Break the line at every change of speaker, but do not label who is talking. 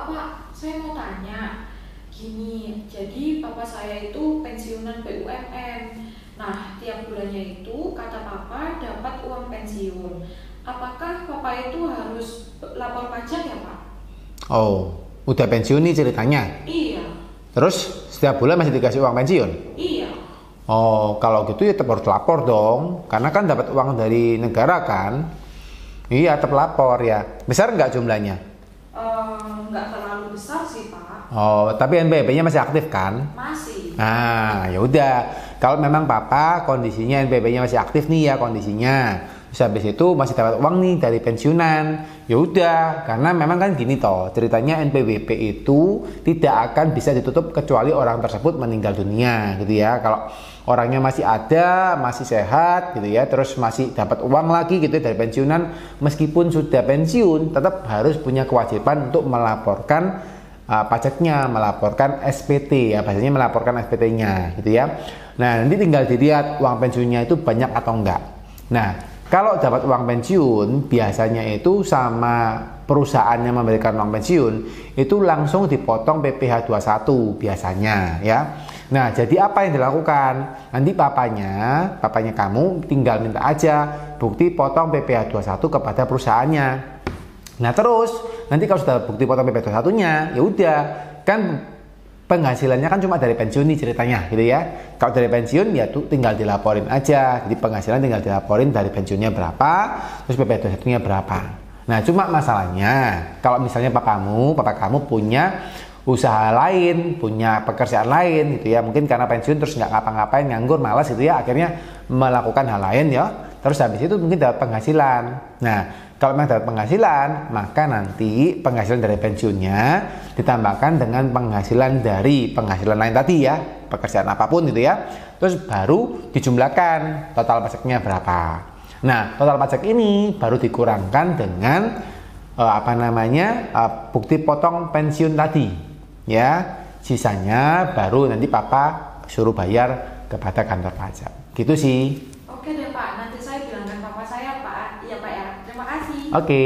Pak, saya mau tanya. Gini, jadi papa saya itu pensiunan BUMN. Nah, tiap bulannya itu kata papa dapat uang pensiun. Apakah papa itu harus lapor pajak ya, Pak?
Oh, udah pensiun nih ceritanya.
Iya,
Terus setiap bulan masih dikasih uang pensiun?
iya.
Oh, kalau gitu ya tetap harus lapor dong. Karena kan dapat uang dari negara kan. Iya, tetap lapor ya. Besar nggak jumlahnya?
Nggak terlalu besar sih, Pak.
Oh, tapi NPWP-nya masih aktif kan?
Masih.
Nah, ya udah. Kalau memang papa kondisinya NPWP-nya masih aktif nih ya kondisinya. Terus habis itu masih dapat uang nih dari pensiunan. Ya udah, karena memang kan gini toh, ceritanya NPWP itu tidak akan bisa ditutup kecuali orang tersebut meninggal dunia gitu ya. Kalau orangnya masih ada, masih sehat gitu ya, terus masih dapat uang lagi gitu ya dari pensiunan, meskipun sudah pensiun tetap harus punya kewajiban untuk melaporkan pajaknya, melaporkan SPT ya, bahasanya melaporkan SPT-nya gitu ya. Nah, nanti tinggal dilihat uang pensiunnya itu banyak atau enggak. Nah, kalau dapat uang pensiun biasanya itu sama perusahaannya memberikan uang pensiun itu langsung dipotong PPh 21 biasanya ya. Nah, jadi apa yang dilakukan? Nanti papanya kamu tinggal minta aja bukti potong PPh 21 kepada perusahaannya. Nah, terus nanti kalau sudah bukti potong PPh 21-nya, ya udah, kan penghasilannya kan cuma dari pensiun nih ceritanya gitu ya. Kalau dari pensiun ya tuh tinggal dilaporin aja. Jadi penghasilan tinggal dilaporin dari pensiunnya berapa, terus PPh 21-nya berapa. Nah, cuma masalahnya kalau misalnya papa kamu punya usaha lain, punya pekerjaan lain gitu ya. Mungkin karena pensiun terus nggak ngapa-ngapain, nganggur, malas gitu ya, akhirnya melakukan hal lain ya. Terus habis itu mungkin dapat penghasilan. Nah, kalau memang dapat penghasilan, maka nanti penghasilan dari pensiunnya ditambahkan dengan penghasilan dari penghasilan lain tadi ya, pekerjaan apapun gitu ya. Terus baru dijumlahkan total pajaknya berapa. Nah, total pajak ini baru dikurangkan dengan bukti potong pensiun tadi ya. Sisanya baru nanti papa suruh bayar kepada kantor pajak. Gitu sih.
Oke deh, Pak. Nanti saya bilangkan papa saya, Pak. Iya, Pak ya. Terima kasih.
Oke.